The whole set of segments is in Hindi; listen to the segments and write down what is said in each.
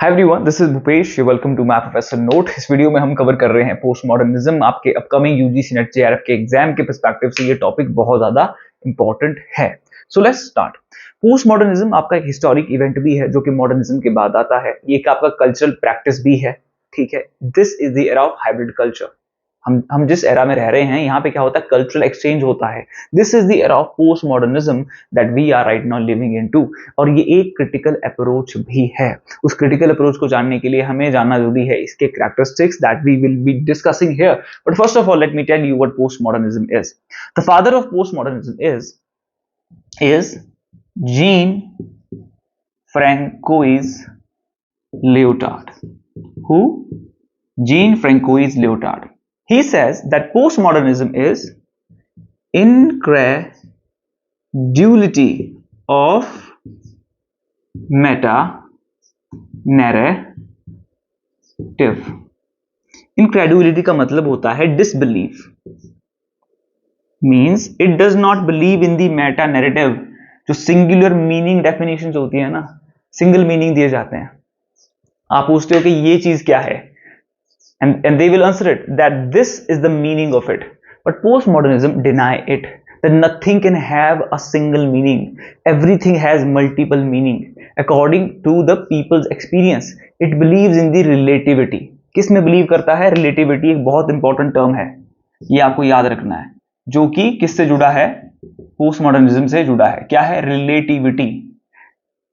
Hi everyone, this is Bhupesh. Welcome to my professor note. इस वीडियो में हम कवर कर रहे हैं पोस्ट मॉडर्निज्म। आपके अपकमिंग यूजीसी नेट जेआरएफ के एग्जाम के पर्सपेक्टिव से ये टॉपिक बहुत ज्यादा इंपॉर्टेंट है। So let's start. Post modernism आपका एक हिस्टोरिक इवेंट भी है जो कि मॉडर्निज्म के बाद आता है। ये एक आपका कल्चरल प्रैक्टिस भी है, ठीक है। This is the era of hybrid culture. हम जिस एरा में रह रहे हैं, यहाँ पे क्या होता है, कल्चरल एक्सचेंज होता है। This is the era of post modernism that we are right now living into. और ये एक क्रिटिकल अप्रोच भी है। उस क्रिटिकल अप्रोच को जानने के लिए हमें जानना जरूरी है इसके characteristics that we will be discussing here. But first of all let me tell you what post modernism is. The father of post modernism is Jean Francois Lyotard. Who? Jean Francois Lyotard. He says that postmodernism is incredulity of meta-narrative. Incredulity का मतलब होता है disbelief. Means it does not believe in the meta-narrative. जो singular meaning definitions होती है ना, single meaning दिए जाते हैं। आप पूछते हो कि ये चीज क्या है, and they will answer it that this is the meaning of it. But postmodernism deny it, that nothing can have a single meaning. Everything has multiple meaning according to the people's experience. It believes in the relativity. किस में बिलीव करता है? रिलेटिविटी एक बहुत इंपॉर्टेंट टर्म है, ये आपको याद रखना है, जो कि किससे जुड़ा है? पोस्ट मॉडर्निज्म से जुड़ा है। क्या है? रिलेटिविटी।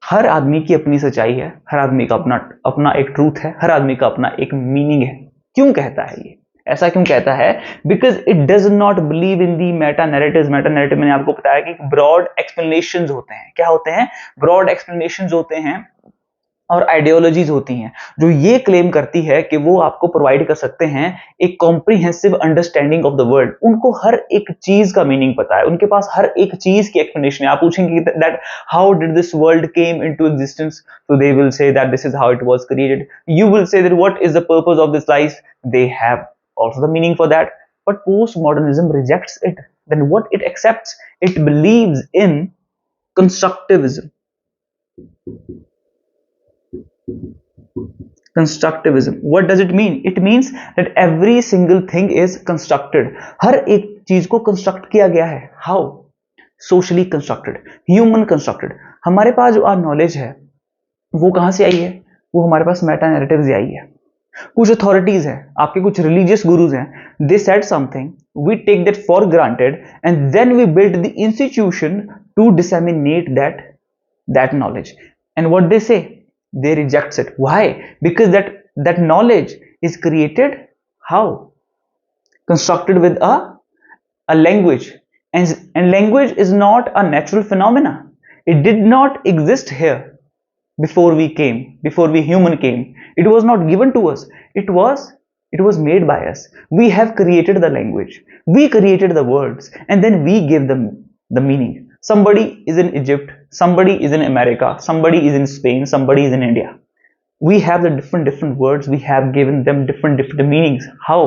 हर आदमी की अपनी सच्चाई है, हर आदमी का अपना अपना एक ट्रूथ है, हर आदमी का अपना एक मीनिंग है। क्यों कहता है ये? ऐसा क्यों कहता है? Because it does not believe in the Meta narratives. Meta narrative मैंने आपको बताया कि ब्रॉड एक्सप्लेनेशंस होते हैं। क्या होते हैं? ब्रॉड एक्सप्लेनेशंस होते हैं और आइडियोलॉजीज होती हैं जो ये क्लेम करती है कि वो आपको प्रोवाइड कर सकते हैं एक comprehensive understanding of the world. उनको हर एक चीज का मीनिंग पता है, उनके पास हर एक चीज की एक्सप्लेनेशन है। आप पूछेंगे that how did this world came into existence, so they will say that this is how it was created. You will say that what is the purpose of this life? They have also the meaning for that. But postmodernism rejects it. Then what it accepts? It believes in constructivism. Constructivism. What does it mean? It means that every single thing is constructed. हर एक चीज को कंस्ट्रक्ट किया गया है। How? Socially constructed, human constructed. हमारे पास जो नॉलेज है वो कहां से आई है? वो हमारे पास मेटा नैरेटिव से आई है। कुछ अथॉरिटीज हैं, आपके कुछ रिलीजियस गुरुज हैं, they said something, we take that for granted and then we build the institution to disseminate that knowledge. And what they say? They rejects it. Why? Because that knowledge is created how? Constructed with a language. And language is not a natural phenomena. It did not exist here before we human came. It was not given to us. It was made by us. We have created the language. We created the words, and then we give them the meaning. Somebody is in Egypt, somebody is in America, somebody is in Spain, somebody is in India. We have the different words. We have given them different meanings. How?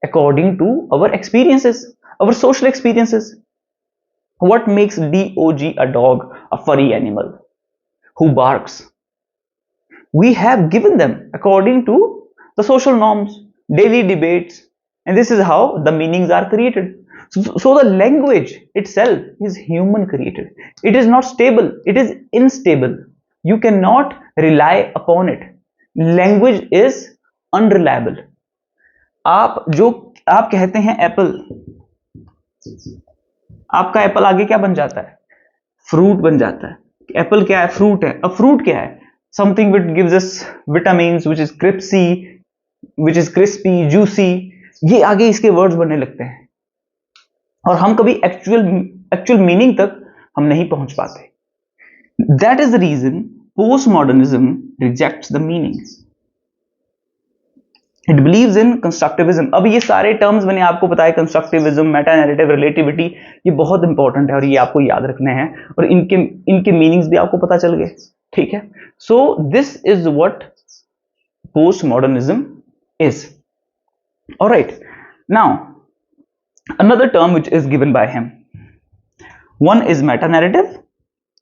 According to our experiences, our social experiences. What makes dog a dog, a furry animal who barks? We have given them according to the social norms, daily debates, and this is how the meanings are created. So the language itself is human created. It is not stable, it is unstable. You cannot rely upon it. Language is unreliable. आप कहते हैं एप्पल, आपका एप्पल आगे क्या बन जाता है? फ्रूट बन जाता है। एप्पल क्या है? फ्रूट है। अब फ्रूट क्या है? Something which gives us vitamins, which is crispy, juicy. ये आगे इसके वर्ड्स बनने लगते हैं और हम कभी एक्चुअल मीनिंग तक हम नहीं पहुंच पाते। That is the reason post modernism rejects the meaning. It believes in constructivism. अब ये सारे टर्म्स मैंने आपको बताया, कंस्ट्रक्टिविज्म, मेटा नैरेटिव, रिलेटिविटी, ये बहुत इंपॉर्टेंट है और ये आपको याद रखने हैं और इनके मीनिंग्स भी आपको पता चल गए, ठीक है। So this is what post modernism is. Alright, now another term which is given by him, one is meta narrative,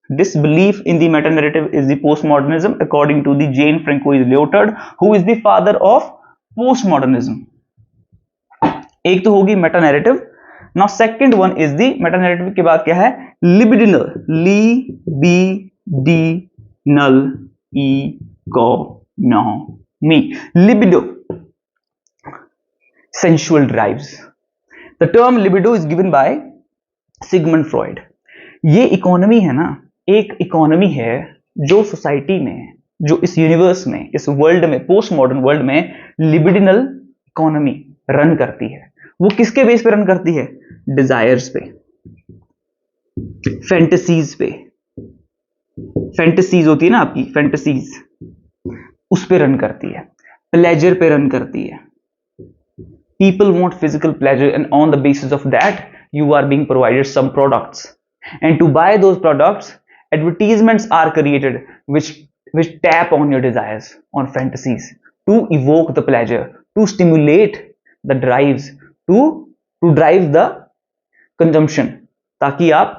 Disbelief in the meta narrative is the postmodernism according to the Jane Francois Lyotard, who is the father of postmodernism. एक तो होगी meta narrative. Now second one is the meta narrative के बाद क्या है? Libidinal. Libidinal economy. Libido, sensual drives. The term libido is given by Sigmund Freud. ये इकोनॉमी है ना, एक इकोनॉमी है जो सोसाइटी में, जो इस यूनिवर्स में, इस वर्ल्ड में, पोस्ट मॉडर्न वर्ल्ड में लिबिडिनल इकोनॉमी रन करती है. वो किसके बेस पे रन करती है? डिजायर्स पे, फैंटेसीज पे. फैंटेसीज होती है ना आपकी, फैंटेसीज, उस पे रन करती है, प्लेजर पे रन करती है. People want physical pleasure, and on the basis of that, you are being provided some products. And to buy those products, advertisements are created which tap on your desires, on fantasies, to evoke the pleasure, to stimulate the drives, to drive the consumption, ताकि आप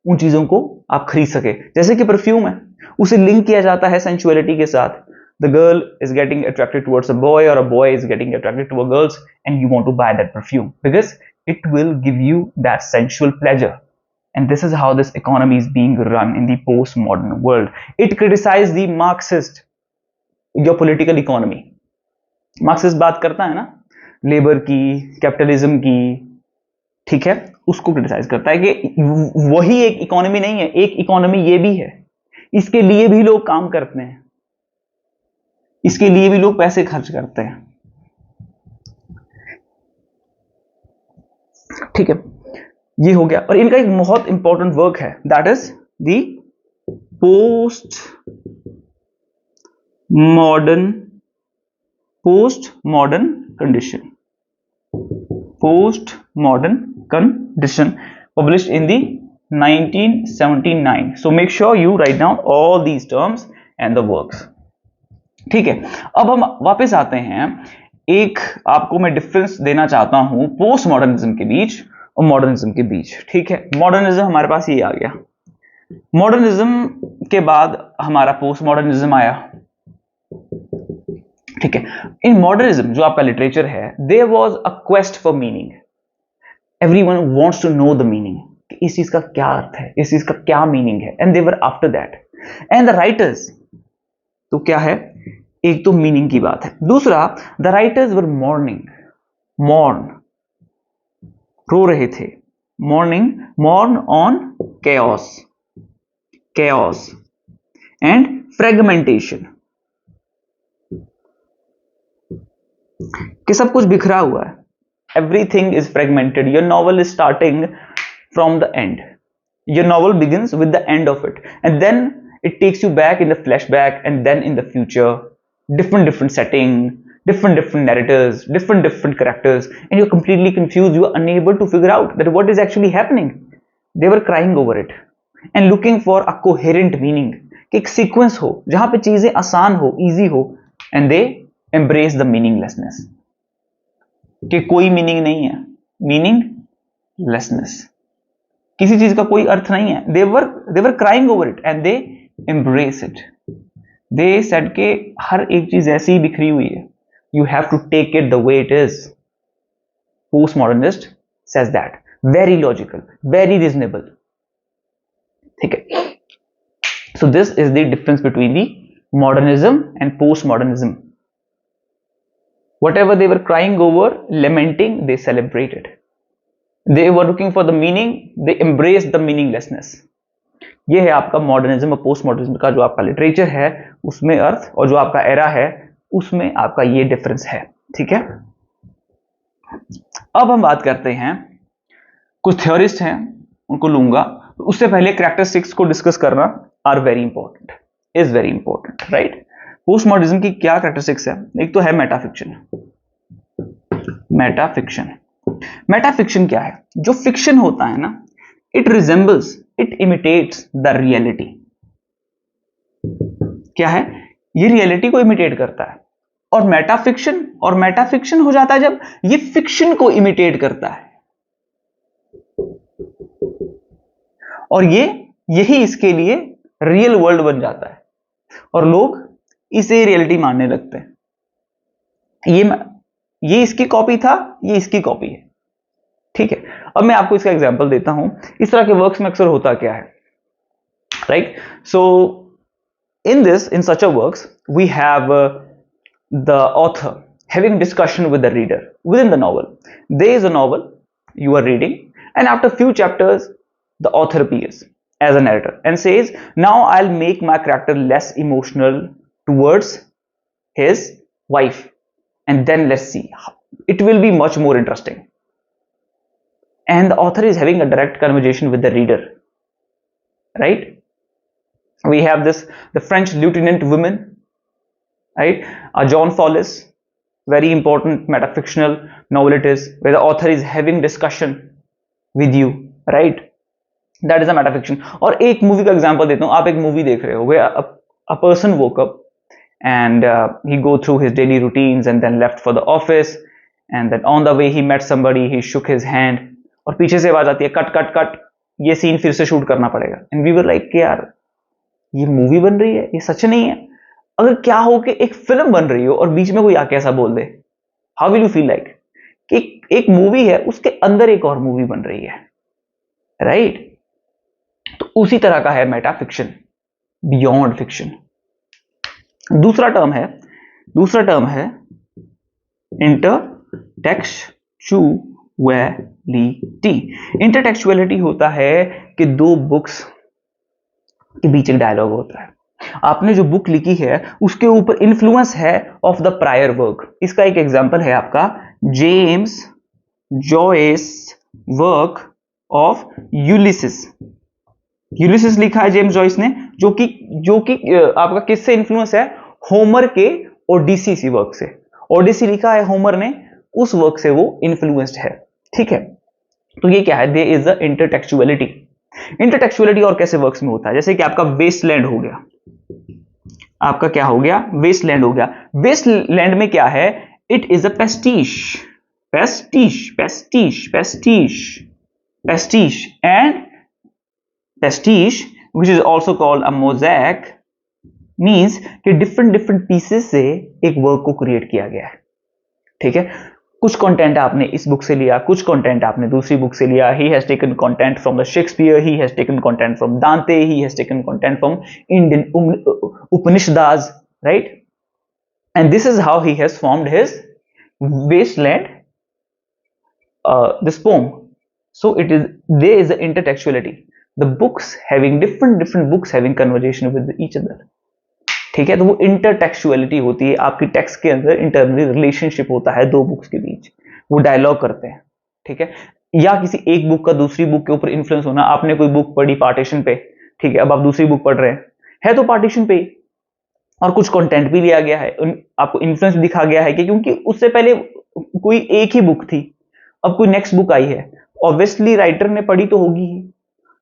उन चीजों को आप खरीद सके. जैसे कि परफ्यूम है, उसे लिंक किया जाता है सेंसुअलिटी के साथ. The girl is getting attracted towards a boy, or a boy is getting attracted to a girl, and you want to buy that perfume because it will give you that sensual pleasure. And this is how this economy is being run in the postmodern world. It criticizes the Marxist, your political economy. Marxist बात करता है ना लेबर की, कैपिटलिज्म की, ठीक है, उसको क्रिटिसाइज करता है कि वही एक इकोनॉमी नहीं है, एक इकोनॉमी ये भी है, इसके लिए भी लोग काम करते हैं, इसके लिए भी लोग पैसे खर्च करते हैं. ठीक है, ये हो गया. और इनका एक बहुत इंपॉर्टेंट वर्क है, that is the post modern condition. Post modern condition published in the 1979. So make sure you write down all these terms and the works. ठीक है, अब हम वापस आते हैं. एक आपको मैं डिफरेंस देना चाहता हूं पोस्ट मॉडर्निज्म के बीच और मॉडर्निज्म के बीच. ठीक है, मॉडर्निज्म हमारे पास ये आ गया. मॉडर्निज्म के बाद हमारा पोस्ट मॉडर्निज्म आया. ठीक है, इन मॉडर्निज्म जो आपका लिटरेचर है, there was a quest for meaning. Everyone wants to know the meaning, इस चीज का क्या अर्थ है, इस चीज का क्या मीनिंग है. And they were after that, and the writers, तो क्या है, एक तो मीनिंग की बात है. दूसरा, द राइटर्स वर मॉर्न, रो रहे थे. Mourn on chaos and fragmentation, कि सब कुछ बिखरा हुआ है. Everything is fragmented. Your novel is starting from the end. Your novel begins with the end of it, and then it takes you back in the flashback, and then in the future, different setting, different narrators, different characters, and you're completely confused. You are unable to figure out that what is actually happening. They were crying over it and looking for a coherent meaning, कि एक sequence हो जहां पे चीजें आसान हो, easy हो, and they embrace the meaninglessness, कि कोई meaning नहीं है, meaninglessness, किसी चीज का कोई अर्थ नहीं है. they were crying over it and they embrace it. They said कि हर एक चीज ऐसी ही बिखरी हुई है, you have to take it the way it is. Postmodernist says that. Very logical, very reasonable. ठीक है, so this is the difference between the modernism and postmodernism. Whatever they were crying over, lamenting, they celebrated. They were looking for the meaning, they embraced the meaninglessness. ये है आपका मॉडर्निज्म और पोस्ट मॉडर्निज्म का जो आपका लिटरेचर है उसमें अर्थ, और जो आपका एरा है उसमें आपका ये डिफरेंस है. ठीक है, अब हम बात करते हैं, कुछ थ्योरिस्ट हैं उनको लूंगा. उससे पहले कैरेक्टरिस्टिक्स को डिस्कस करना are very important, is very important, right. Post modernism की क्या कैरेक्टरिस्टिक्स है? एक तो है मेटाफिक्शन. मेटाफिक्शन क्या है? जो फिक्शन होता है ना, it resembles, it imitates the reality. क्या है? ये रियलिटी को इमिटेट करता है. और मेटाफिक्शन हो जाता है जब ये फिक्शन को इमिटेट करता है. और यही इसके लिए रियल वर्ल्ड बन जाता है और लोग इसे रियलिटी मानने लगते हैं। ये इसकी कॉपी था, ये इसकी कॉपी है, ठीक है। अब मैं आपको इसका एग्जांपल देता हूं। इस तरह के वर्क्स में अक्सर होता क्या है, right? So in such a works we have the author having discussion with the reader within the novel. There is a novel you are reading, and after few chapters the author appears as a narrator and says, now I'll make my character less emotional towards his wife, and then let's see, it will be much more interesting. And the author is having a direct conversation with the reader, right? We have this, the French lieutenant woman, right? John Follis, very important metafictional novel it is, where the author is having discussion with you, right? That is a metafiction. और एक मूवी का एग्जांपल देता हूँ। आप एक मूवी देख रहे हो, where a person woke up and he go through his daily routines and then left for the office, and then on the way he met somebody, he shook his hand, और पीछे से आवाज आती है कट कट कट, ये सीन फिर से शूट करना पड़ेगा। एंड वी वर लाइक कि यार ये मूवी बन रही है, ये सच नहीं है। अगर क्या हो कि एक फिल्म बन रही हो और बीच में कोई आके ऐसा बोल दे, how will you feel like कि एक मूवी है, उसके अंदर एक और मूवी बन रही है, राइट? तो उसी तरह का है मेटाफिक्शन, बियॉन्ड फिक्शन। दूसरा टर्म है इंटरटेक्चुअलिटी। इंटरटेक्चुअलिटी होता है कि दो बुक्स के बीच एक डायलॉग होता है। आपने जो बुक लिखी है उसके ऊपर इन्फ्लुएंस है ऑफ द प्रायर वर्क। इसका एक एग्जांपल है आपका James Joyce work of Ulysses. Ulysses लिखा है जेम्स जॉयस ने, जो कि आपका किससे इन्फ्लुएंस है? होमर के ओडिसी सी वर्क से। ओडिसी लिखा है होमर ने, उस वर्क से वो इन्फ्लुएंस्ड है, ठीक है। तो ये क्या है? There is a intertextuality. Intertextuality और कैसे वर्क्स में होता है? जैसे कि आपका वेस्टलैंड हो गया, आपका क्या हो गया? वेस्टलैंड हो गया। वेस्टलैंड में क्या है? It is a pastiche, pastiche, pastiche, pastiche, pastiche and pastiche which is also called a mosaic means कि डिफरेंट पीसेस से एक वर्क को क्रिएट किया गया है, ठीक है। कुछ कंटेंट आपने इस बुक से लिया, कुछ कंटेंट आपने दूसरी बुक से लिया। He has taken content from the Shakespeare, he has taken content from Dante, he has taken content from Indian Upanishads, right? And this is how he has formed his Wasteland, this poem. So it is, there is the intertextuality, the books having different books having conversation with each other, ठीक है। तो वो इंटरटेक्चुअलिटी होती है, आपकी टेक्स्ट के अंदर इंटरनली रिलेशनशिप होता है दो बुक्स के बीच, वो डायलॉग करते हैं, ठीक है। या किसी एक बुक का दूसरी बुक के ऊपर इन्फ्लुएंस होना। आपने कोई बुक पढ़ी पार्टीशन पे, ठीक है, अब आप दूसरी बुक पढ़ रहे हैं, है तो पार्टीशन पे, और कुछ कंटेंट भी लिया गया है, आपको इन्फ्लुएंस दिखा गया है कि क्योंकि उससे पहले कोई एक ही बुक थी, अब कोई नेक्स्ट बुक आई है, ऑब्वियसली राइटर ने पढ़ी तो होगी ही।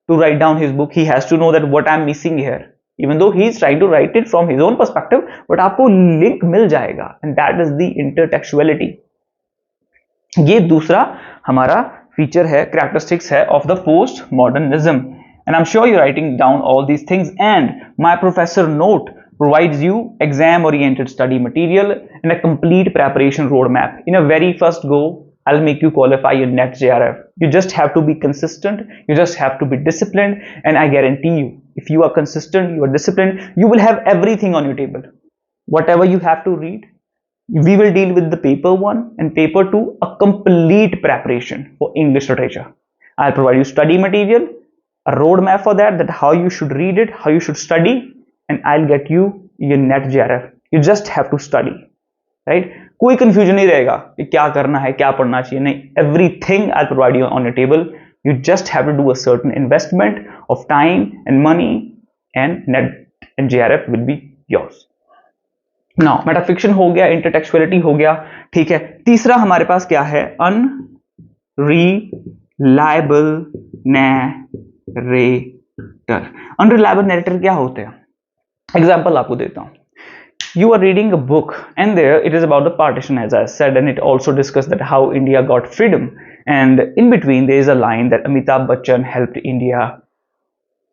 To write down his book, he has to know that what I am missing here, even though he is trying to write it from his own perspective, but आपको लिंक मिल जाएगा, and that is the intertextuality. ये दूसरा हमारा फीचर है, कैरेक्टरिस्टिक्स है of the post modernism. And I am sure you writing down all these things, and my professor note provides you exam oriented study material and a complete preparation roadmap. In a very first go, I'll make you qualify your NET JRF. You just have to be consistent, you just have to be disciplined, and I guarantee you, if you are consistent, you are disciplined, you will have everything on your table. Whatever you have to read, we will deal with the paper 1 and paper 2, a complete preparation for English literature. I'll provide you study material, a roadmap for that how you should read it, how you should study, and I'll get you your NET JRF. You just have to study, right? कोई confusion नहीं रहेगा कि क्या करना है, क्या पढ़ना चाहिए, नहीं, everything I'll provide you on your table. You just have to do a certain investment of time and money, and NET and JRF will be yours. Now, metafiction हो गया, intertextuality हो गया, ठीक है। तीसरा हमारे पास क्या है? Unreliable narrator. Unreliable narrator क्या होते हैं? एग्जाम्पल आपको देता हूं। You are reading a book, and there it is about the partition, as I said, and it also discussed that how India got freedom, and in between there is a line that Amitabh Bachchan helped India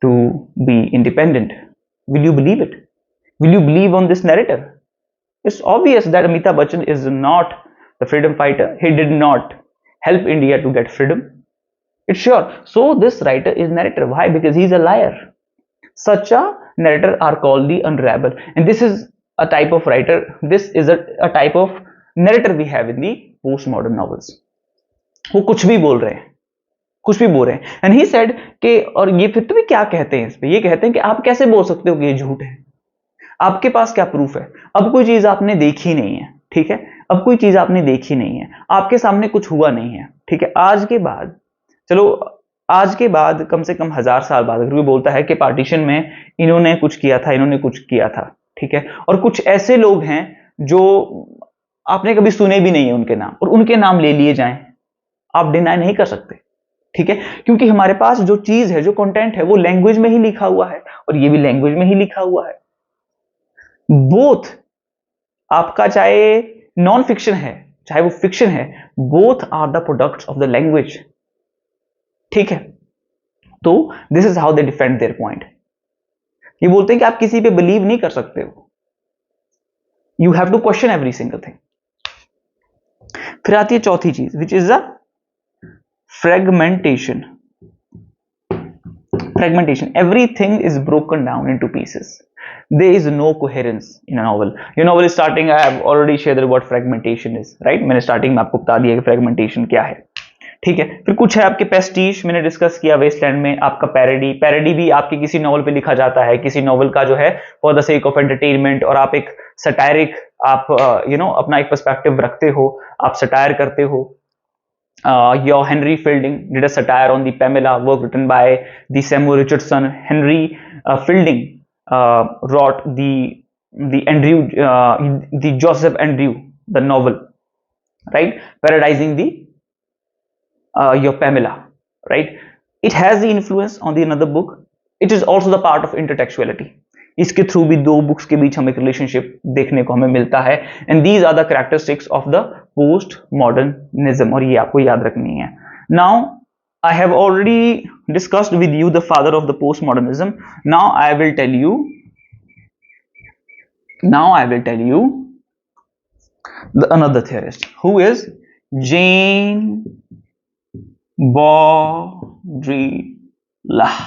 to be independent, Will you believe it? Will you believe on this narrative? It's obvious that Amitabh Bachchan is not the freedom fighter. He did not help India to get freedom. It's sure. So this writer is narrator. Why? Because he's a liar. Such a narrator are called the unreliable. And this is a type of writer. This is a type of narrator we have in the postmodern novels. वो कुछ भी बोल रहे हैं, कुछ भी बोल रहे हैं. एंड ही सेड कि, और ये फिर तो भी क्या कहते हैं इस पे, ये कहते हैं कि आप कैसे बोल सकते हो कि ये झूठ है, आपके पास क्या प्रूफ है? अब कोई चीज आपने देखी नहीं है, ठीक है, अब कोई चीज आपने देखी नहीं है, आपके सामने कुछ हुआ नहीं है, ठीक है. आज के बाद, चलो आज के बाद कम से कम 1000 साल बाद अगर कोई बोलता है कि पार्टीशन में इन्होंने कुछ किया था, इन्होंने कुछ किया था, ठीक है, और कुछ ऐसे लोग हैं जो आपने कभी सुने भी नहीं है उनके नाम, और उनके नाम ले लिए जाएं, आप डिनाई नहीं कर सकते, ठीक है, क्योंकि हमारे पास जो चीज है, जो कंटेंट है, वो लैंग्वेज में ही लिखा हुआ है, और ये भी लैंग्वेज में ही लिखा हुआ है. बोथ, आपका चाहे नॉन फिक्शन है चाहे वो फिक्शन है, both are the products of the language, ठीक है. तो this is how they defend their point. ये बोलते हैं कि आप किसी पे बिलीव नहीं कर सकते हो, you have to question every single thing. फिर आती है चौथी चीज, which is the fragmentation. Fragmentation, everything is broken down into pieces. There is no coherence in a novel. Your novel is starting, I have already shared what fragmentation is, right? मैंने starting में आपको बता दिया कि fragmentation क्या है, ठीक है. फिर कुछ है आपके पेस्टिश, मैंने डिस्कस किया वेस्टलैंड में. आपका पैरोडी, पैरोडी भी आपके किसी नॉवल पे लिखा जाता है, किसी नॉवल का जो है for the sake of entertainment, और आप एक सटायरिक, आप अपना एक पर्सपेक्टिव रखते हो, आप सटायर करते हो. Your Henry Fielding did a satire on the Pamela, work written by the Samuel Richardson. Henry Fielding wrote the Andrew, the Joseph Andrew, the novel, right, parodizing the your Pamela, right. It has the influence on the another book. It is also the part of intertextuality. इसके थ्रू भी दो बुक्स के बीच हमें एक रिलेशनशिप देखने को हमें मिलता है. And these are the characteristics of the post modernism, और ये आपको याद रखनी है. Now I have already discussed with you the father of the postmodernism. Now I will tell you another theorist, who is Jane Baudrillard.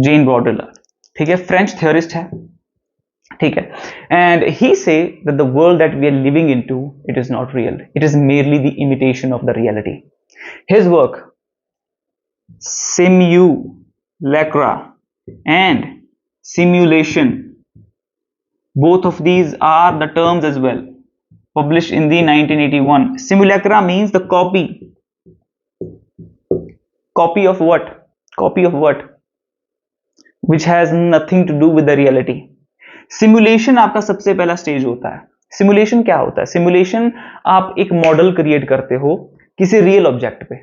Jane Baudrillard, ठीक है, फ्रेंच थियोरिस्ट है, ठीक है. And he say that the world that we are living into, it is not real, it is merely the imitation of the reality. His work, simulacra and simulation, both of these are the terms as well, published in the 1981. Simulacra means the copy of what? Copy of what? Which has nothing to do with the reality. Simulation आपका सबसे पहला स्टेज होता है. सिमुलेशन क्या होता है? सिमुलेशन, आप एक मॉडल क्रिएट करते हो किसी रियल ऑब्जेक्ट पे,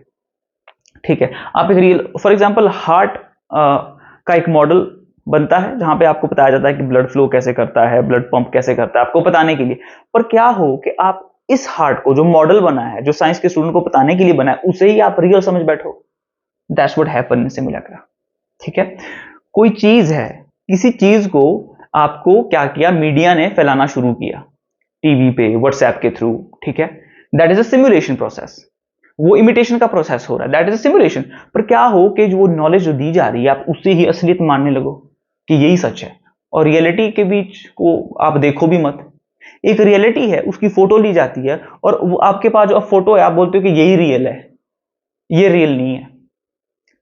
ठीक है. आप एक रियल, फॉर एग्जांपल हार्ट का एक मॉडल बनता है जहां पे आपको बताया जाता है कि ब्लड फ्लो कैसे करता है, ब्लड पंप कैसे करता है, आपको बताने के लिए. पर क्या हो कि आप इस हार्ट को, जो मॉडल बना है, जो साइंस के स्टूडेंट को बताने के लिए बना है, उसे ही आप रियल समझ बैठो. दैट्स व्हाट हैपन इन सिमुलेक्रा, ठीक है. कोई चीज है, किसी चीज को आपको क्या किया, मीडिया ने फैलाना शुरू किया, टीवी पे, व्हाट्सएप के थ्रू, ठीक है. That is a simulation process. वो इमिटेशन का प्रोसेस हो रहा है, दैट इज अ सिमुलेशन. पर क्या हो कि जो नॉलेज जो दी जा रही है, आप उससे ही असलियत मानने लगो कि यही सच है, और रियलिटी के बीच को आप देखो भी मत. एक रियलिटी है, उसकी फोटो ली जाती है, और वो आपके पास जो फोटो है, आप बोलते हो कि यही रियल है, ये रियल नहीं है,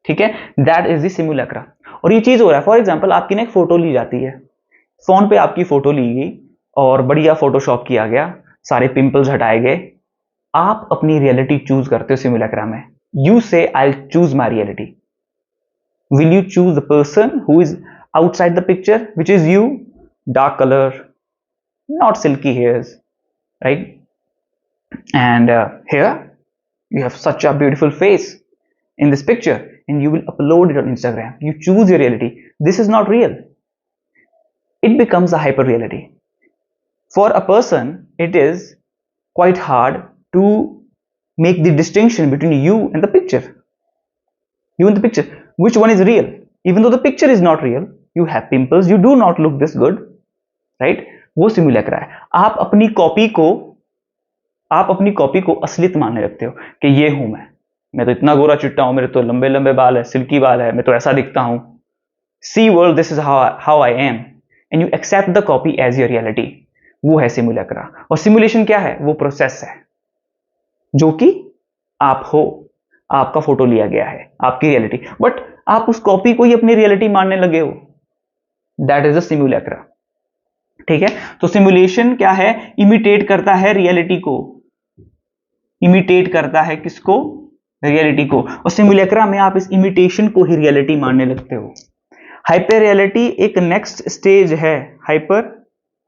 ठीक है. That is the simulacra. और ये चीज हो रहा है, फॉर एग्जाम्पल आपकी ना एक फोटो ली जाती है, फोन पे आपकी फोटो ली गई और बढ़िया फोटोशॉप किया गया, सारे पिंपल्स हटाए गए. आप अपनी रियलिटी चूज करते हो सिमुलेक्रा में. यू से I choose my reality. Will you choose the person who is outside the picture, which is you? Dark color, not silky hairs, right? And here you have such a beautiful face in this picture, and you will upload it on Instagram. You choose your reality. This is not real. It becomes a hyper reality. For a person, it is quite hard to make the distinction between you and the picture. You and the picture, which one is real? Even though the picture is not real, you have pimples, you do not look this good, right? वो सिमुलेक्रा है। आप अपनी कॉपी को असलियत मानने लगते हो कि ये हूं मैं तो इतना गोरा चिट्टा हूं, मेरे तो लंबे लंबे बाल है, सिल्की बाल है, मैं तो ऐसा दिखता हूं। See world, this is how I am, and you accept the copy as your reality. वो है सिमुलेक्रा। और सिमुलेशन क्या है? वो प्रोसेस है जो कि आप हो, आपका फोटो लिया गया है, आपकी रियलिटी, बट आप उस कॉपी को ही अपनी रियलिटी मानने लगे हो। That is a simulacra. ठीक है? तो सिमुलेशन क्या है? इमिटेट करता है रियलिटी को। इमिटेट करता है किसको? रियलिटी को। और सिमुलेक्रा में आप इस इमिटेशन को ही रियलिटी मानने लगते हो। हाइपर रियलिटी एक नेक्स्ट स्टेज है। हाइपर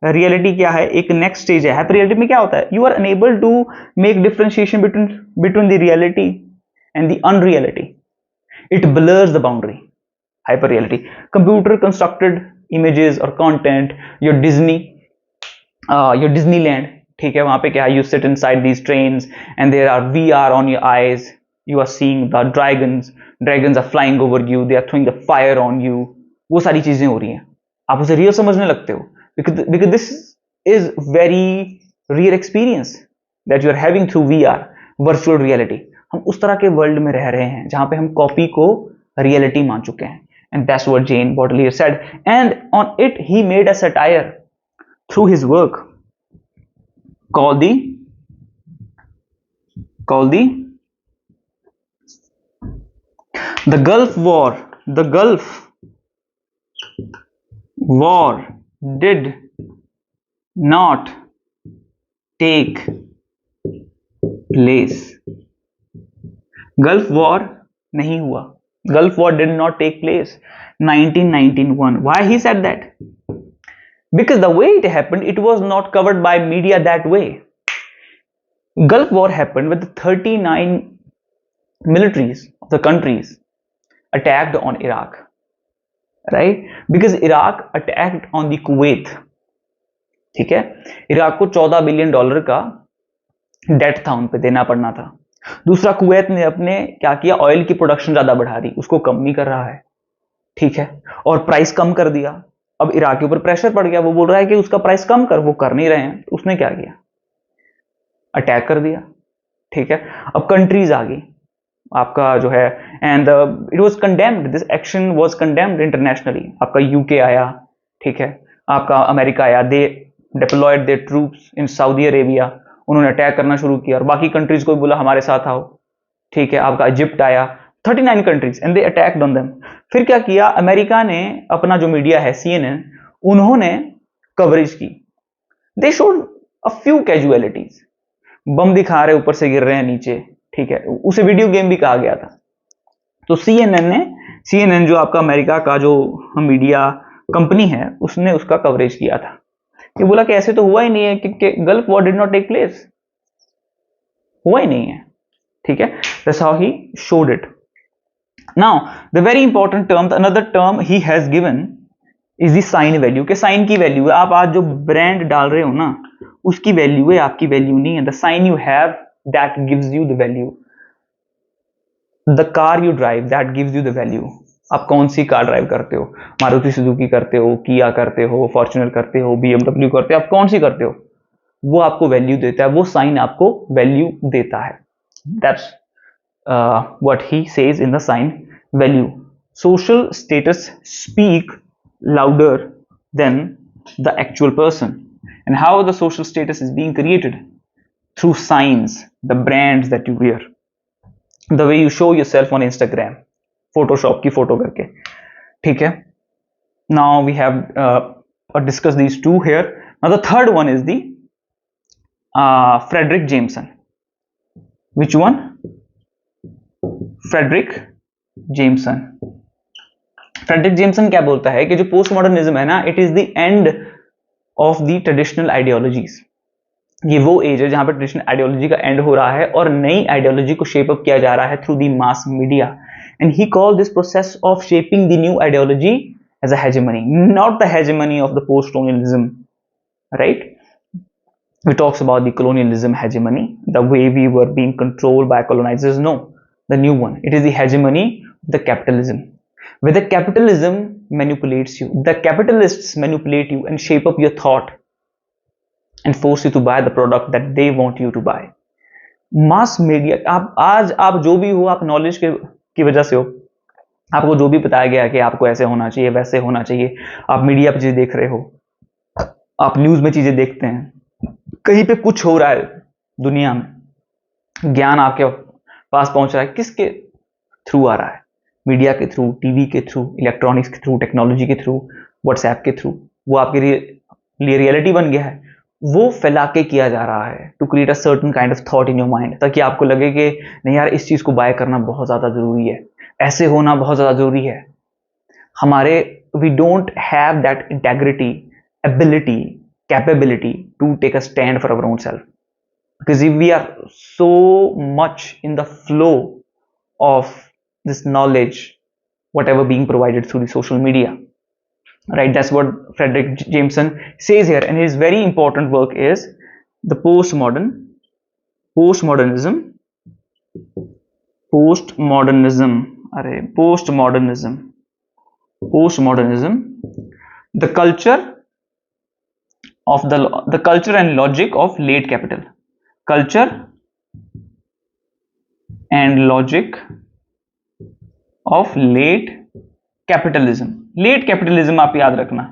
रियलिटी क्या है? एक नेक्स्ट स्टेज है। हाइपर रियलिटी में क्या होता है? You are unable to make differentiation between the reality and the unreality. It blurs the boundary. Hyper reality, computer constructed images और कंटेंट, योर डिज्नीलैंड, ठीक है? वहां पे क्या है? You sit inside these trains and there are VR on your eyes, you are seeing the dragons are flying over you, they are throwing the fire on you. वो सारी चीजें हो रही हैं, आप उसे रियल समझने लगते हो, because this is very real experience that you are having through VR, virtual reality. हम उस तरह के वर्ल्ड में रह रहे हैं जहां पे हम कॉपी को रियलिटी मान चुके हैं। And that's what Jane Baudelaire said. And on it, he made a satire through his work called the Gulf War. The Gulf War did not take place. Gulf War नहीं हुआ. Gulf War did not take place 1991. Why he said that? Because the way it happened, it was not covered by media that way. Gulf War happened with the 39 militaries of the countries attacked on Iraq, right? Because Iraq attacked on the Kuwait. ठीक है? इराक को $14 बिलियन का डेट था, उन पे देना पड़ना था। दूसरा, कुवैत ने अपने क्या किया? ऑयल की प्रोडक्शन ज्यादा बढ़ा दी, उसको कम नहीं कर रहा है, ठीक है? और प्राइस कम कर दिया। अब इराक के ऊपर प्रेशर पड़ गया, वो बोल रहा है कि उसका प्राइस कम कर, वो कर नहीं रहे हैं, तो उसने क्या किया? अटैक कर दिया, ठीक है? अब कंट्रीज आ गई आपका जो है, and it was condemned, this action was condemned internationally. आपका यूके आया, ठीक है? आपका अमेरिका आया, they deployed their troops in Saudi Arabia, उन्होंने अटैक करना शुरू किया, और बाकी कंट्रीज को भी बोला हमारे साथ आओ, ठीक है? आपका इजिप्ट आया, 39 countries, and they attacked on them. फिर क्या किया? अमेरिका ने अपना जो मीडिया है CNN, उन्होंने कवरेज की। They showed a few casualties, bomb दिखा रहे ऊपर से गिर रहे हैं नीचे, ठीक है? उसे वीडियो गेम भी कहा गया था। तो CNN जो आपका अमेरिका का जो मीडिया कंपनी है, उसने उसका कवरेज किया था। ये बोला कि ऐसे तो हुआ ही नहीं है कि gulf war did not take place, हुआ ही नहीं है, ठीक है? That's how he showed it. Now the very important term, another term he has given is the sign value. के साइन की वैल्यू है, आप आज जो ब्रांड डाल रहे हो ना, उसकी वैल्यू है, आपकी वैल्यू नहीं है। The sign you have that gives you the value. The car you drive that gives you the value. आप कौन सी कार ड्राइव करते हो? मारुति सुजुकी करते हो, किया करते हो, फॉर्च्यूनर करते हो, BMW करते हो, आप कौन सी करते हो? वो आपको वैल्यू देता है, वो साइन आपको वैल्यू देता है। That's what he says in the sign value. Social status speak louder than the actual person, and how the social status is being created through science, the brands that you wear, the way you show yourself on Instagram, Photoshop की फोटो करके, ठीक है? Now we have discuss these two here. Now the third one is the Frederick Jameson. Which one? Fredric Jameson. Fredric Jameson क्या बोलता है कि जो पोस्ट मॉडर्निज्म है ना, it is the end of the traditional ideologies. ये वो एज है जहां पर ट्रेडिशनल आइडियोलॉजी का एंड हो रहा है और नई आइडियोलॉजी को शेप अप किया जा रहा है through the mass media. And he called this process of shaping the new ideology as a hegemony, not the hegemony of the post-colonialism, right? We talks about the colonialism hegemony, the way we were being controlled by colonizers. No, the new one. It is the hegemony of the capitalism. With the capitalism, manipulates you. The capitalists manipulate you and shape up your thought and force you to buy the product that they want you to buy. Mass media, आप जो भी हो, आप नॉलेज की वजह से हो, आपको जो भी बताया गया है कि आपको ऐसे होना चाहिए, वैसे होना चाहिए, आप मीडिया पर चीजें देख रहे हो, आप न्यूज में चीजें देखते हैं, कहीं पे कुछ हो रहा है दुनिया में, ज्ञान आपके पास पहुंच रहा है, किसके थ्रू आ रहा है? मीडिया के थ्रू, टीवी के थ्रू, इलेक्ट्रॉनिक्स के थ्रू, टेक्नोलॉजी के थ्रू, व्हाट्सएप के थ्रू। वो आपके लिए रियलिटी बन गया है, वो फैला के किया जा रहा है to create a certain kind of thought in your mind, ताकि आपको लगे कि नहीं यार, इस चीज को बाय करना बहुत ज्यादा जरूरी है, ऐसे होना बहुत ज्यादा जरूरी है। हमारे we don't have that integrity, ability, capability to take a stand for our own self, because if we are so much in the flow of this knowledge, whatever being provided through the social media, right? That's what Frederick Jameson says here, and his very important work is the postmodernism, the culture of the culture and logic of late capital, culture and logic of late capitalism. Late capitalism आप याद रखना,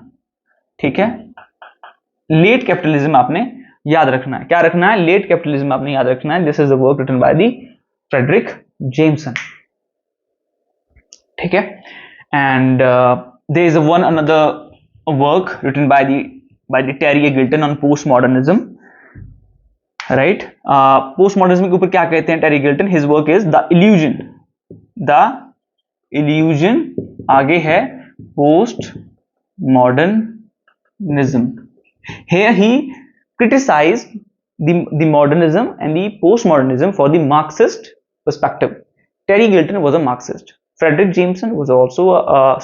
ठीक है? लेट कैपिटलिज्म आपने याद रखना है। क्या रखना है? लेट कैपिटलिज्म आपने याद रखना है। This is the work written by the Frederick Jameson, ठीक है? And there is one another work written by the Terry Eagleton on post modernism, right? Post modernism के ऊपर क्या कहते हैं Terry Eagleton? His work is the illusion, आगे है post modernism. Here he criticized the modernism and the postmodernism for the Marxist perspective. Terry Gilton was a Marxist. Frederick Jameson was also a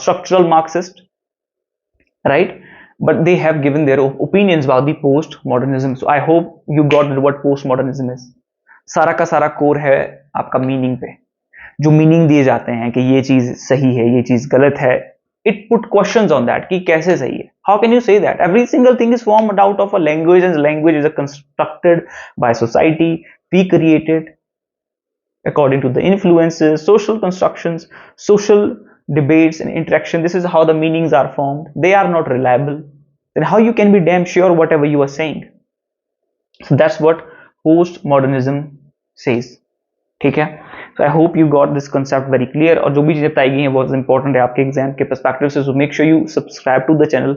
structural Marxist, right? But they have given their opinions about the postmodernism. So I hope you got what postmodernism is. सारा का सारा कोर है आपका मीनिंग पे, जो मीनिंग दिए जाते हैं कि ये चीज सही है, ये चीज गलत है। It put questions on that कि कैसे सही है? How can you say that? Every single thing is formed out of a language, and language is constructed by society. We created according to the influences, social constructions, social debates and interaction. This is how the meanings are formed. They are not reliable. Then how you can be damn sure whatever you are saying? So that's what postmodernism says. ठीक है? So I hope you got this concept very clear. और जो भी चीजें बताई गई हैं बहुत इंपॉर्टेंट है आपके एग्जाम के पर्सपेक्टिव से, so make sure you subscribe to the channel.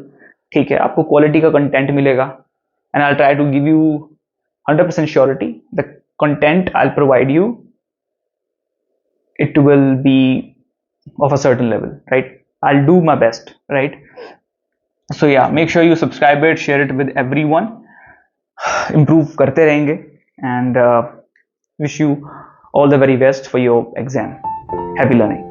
ठीक है? आपको क्वालिटी का कंटेंट मिलेगा, and I'll try to give you 100% surety the content I'll provide you, it will be of a certain level, right? I'll do my best, right? So yeah, make sure you subscribe it, share it with everyone. Improve करते रहेंगे, and wish you all the very best for your exam. Happy learning.